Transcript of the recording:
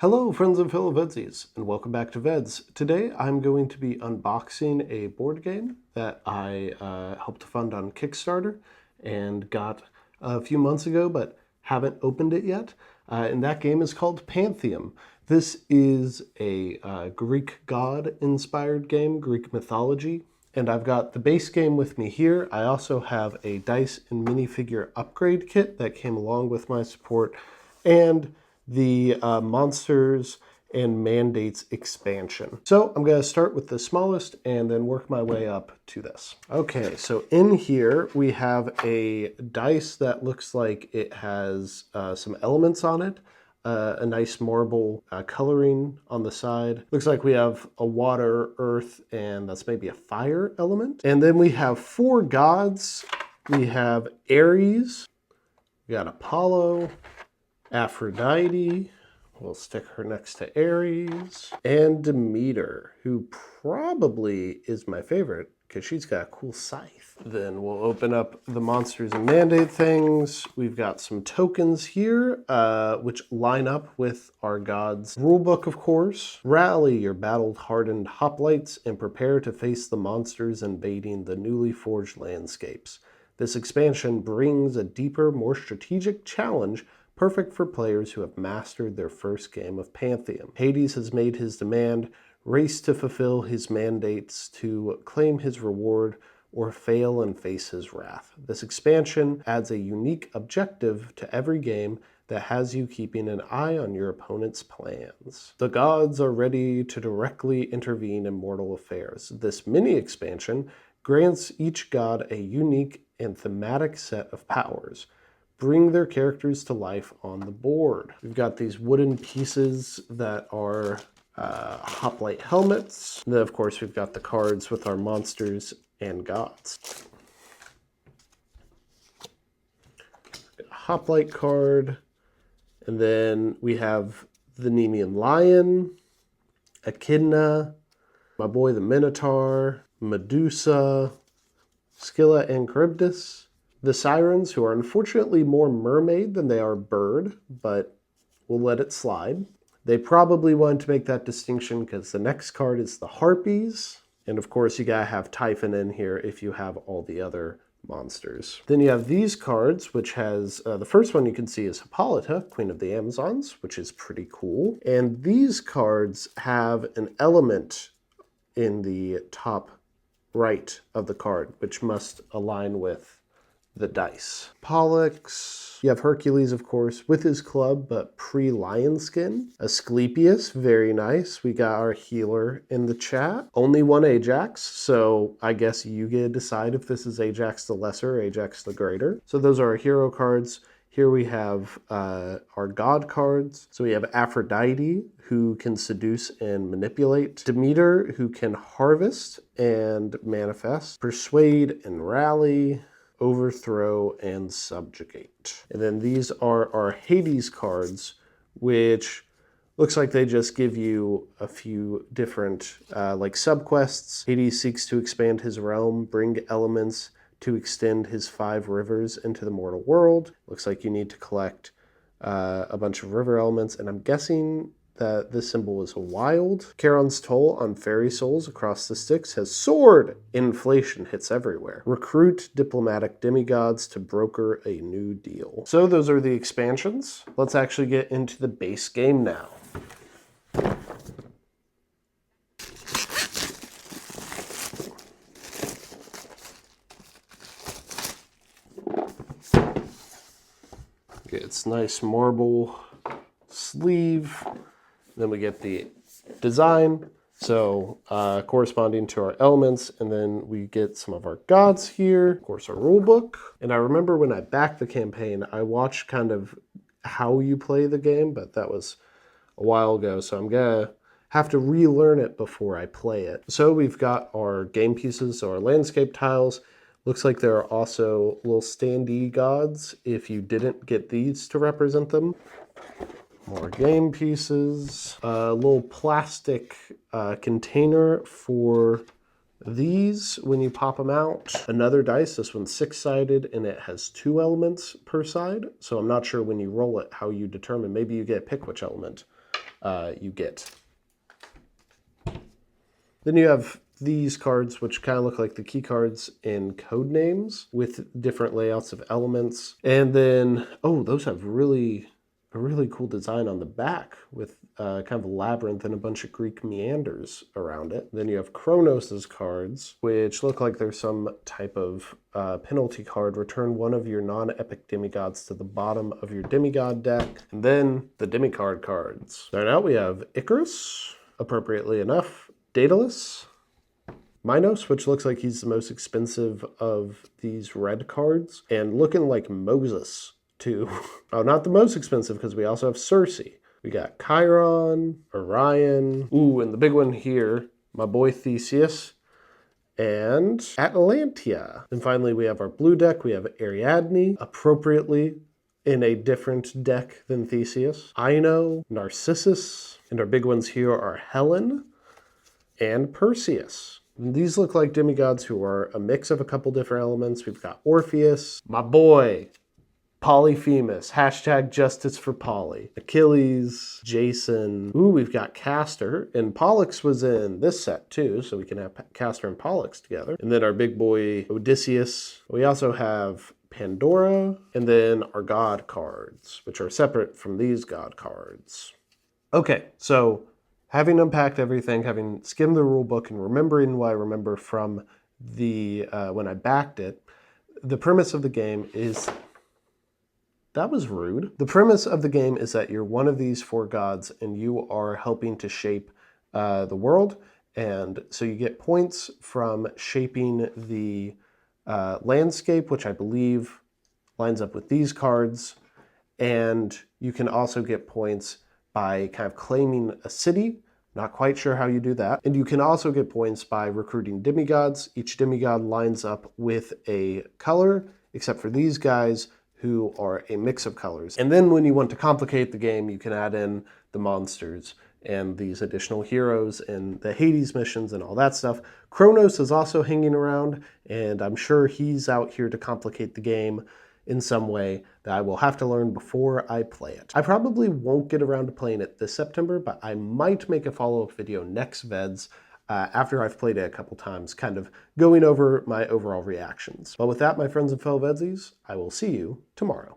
Hello friends and fellow VEDSies, and welcome back to VEDS. Today I'm going to be unboxing a board game that I helped fund on Kickstarter and got a few months ago but haven't opened it yet. And that game is called Pantheum. This is a Greek god inspired game, Greek mythology. And I've got the base game with me here. I also have a dice and minifigure upgrade kit that came along with my support, and the Monsters and Mandates expansion. So I'm going to start with the smallest and then work my way up to this. Okay, so in here we have a dice that looks like it has some elements on it. A nice marble coloring on the side. Looks like we have a water, earth, and that's maybe a fire element. And then we have four gods. We have Ares, we got Apollo, Aphrodite, we'll stick her next to Ares, and Demeter, who probably is my favorite because she's got a cool scythe. Then we'll open up the Monsters and Mandate things. We've got some tokens here, which line up with our gods' rulebook, of course. Rally your battle-hardened hoplites and prepare to face the monsters invading the newly forged landscapes. This expansion brings a deeper, more strategic challenge, perfect for players who have mastered their first game of Pantheum. Hades has made his demand, race to fulfill his mandates, to claim his reward, or fail and face his wrath. This expansion adds a unique objective to every game that has you keeping an eye on your opponent's plans. The gods are ready to directly intervene in mortal affairs. This mini-expansion grants each god a unique and thematic set of powers. Bring their characters to life on the board. We've got these wooden pieces that are hoplite helmets. And then, of course, we've got the cards with our monsters and gods. A hoplite card. And then we have the Nemean Lion, Echidna, my boy the Minotaur, Medusa, Scylla and Charybdis. The Sirens, who are unfortunately more mermaid than they are bird, but we'll let it slide. They probably wanted to make that distinction because the next card is the Harpies. And of course, you gotta have Typhon in here if you have all the other monsters. Then you have these cards, which has, the first one you can see is Hippolyta, Queen of the Amazons, which is pretty cool. And these cards have an element in the top right of the card, which must align with the dice. Pollux, you have Hercules, of course, with his club, but pre-lion skin. Asclepius, very nice. We got our healer in the chat. Only one Ajax, so I guess you get to decide if this is Ajax the Lesser or Ajax the Greater. So those are our hero cards. Here we have our god cards. So we have Aphrodite, who can seduce and manipulate. Demeter, who can harvest and manifest. Persuade and rally. Overthrow and subjugate. And then these are our Hades cards, which looks like they just give you a few different like subquests. Hades seeks to expand his realm, bring elements to extend his 5 rivers into the mortal world. Looks like you need to collect a bunch of river elements, and I'm guessing that this symbol is wild. Charon's toll on fairy souls across the Styx has soared. Inflation hits everywhere. Recruit diplomatic demigods to broker a new deal. So those are the expansions. Let's actually get into the base game now. Get its nice marble sleeve. Then we get the design, so corresponding to our elements, and then we get some of our gods here, of course our rule book. And I remember when I backed the campaign, I watched kind of how you play the game, but that was a while ago, so I'm gonna have to relearn it before I play it. So we've got our game pieces, so our landscape tiles. Looks like there are also little standee gods if you didn't get these to represent them. More game pieces, a little plastic container for these when you pop them out. Another dice, this one's 6-sided and it has 2 elements per side. So I'm not sure when you roll it how you determine, maybe you get to pick which element. you get. Then you have these cards, which kind of look like the key cards in code names with different layouts of elements. And then, oh, those have a really cool design on the back with kind of a labyrinth and a bunch of Greek meanders around it. Then you have Kronos' cards, which look like there's some type of penalty card. Return one of your non-epic demigods to the bottom of your demigod deck. And then the demicard cards. Starting out, we have Icarus, appropriately enough. Daedalus, Minos, which looks like he's the most expensive of these red cards, and looking like Moses, too. Oh, not the most expensive, because we also have Circe. We got Chiron, Orion, ooh, and the big one here, my boy Theseus, and Atlantia. And finally, we have our blue deck. We have Ariadne, appropriately in a different deck than Theseus, Ino, Narcissus, and our big ones here are Helen and Perseus. And these look like demigods who are a mix of a couple different elements. We've got Orpheus, my boy, Polyphemus, hashtag justice for Poly, Achilles, Jason. Ooh, we've got Castor, and Pollux was in this set too, so we can have Castor and Pollux together. And then our big boy, Odysseus. We also have Pandora, and then our god cards, which are separate from these god cards. Okay, so having unpacked everything, having skimmed the rule book, and remembering what I remember from the when I backed it, the premise of the game is... That was rude. The premise of the game is that you're one of these four gods and you are helping to shape the world. And so you get points from shaping the landscape, which I believe lines up with these cards. And you can also get points by kind of claiming a city. Not quite sure how you do that. And you can also get points by recruiting demigods. Each demigod lines up with a color, except for these guys who are a mix of colors. And then when you want to complicate the game, you can add in the monsters and these additional heroes and the Hades missions and all that stuff. Kronos is also hanging around, and I'm sure he's out here to complicate the game in some way that I will have to learn before I play it. I probably won't get around to playing it this September, but I might make a follow-up video next VEDS after I've played it a couple times, kind of going over my overall reactions. But with that, my friends and fellow VEDSies, I will see you tomorrow.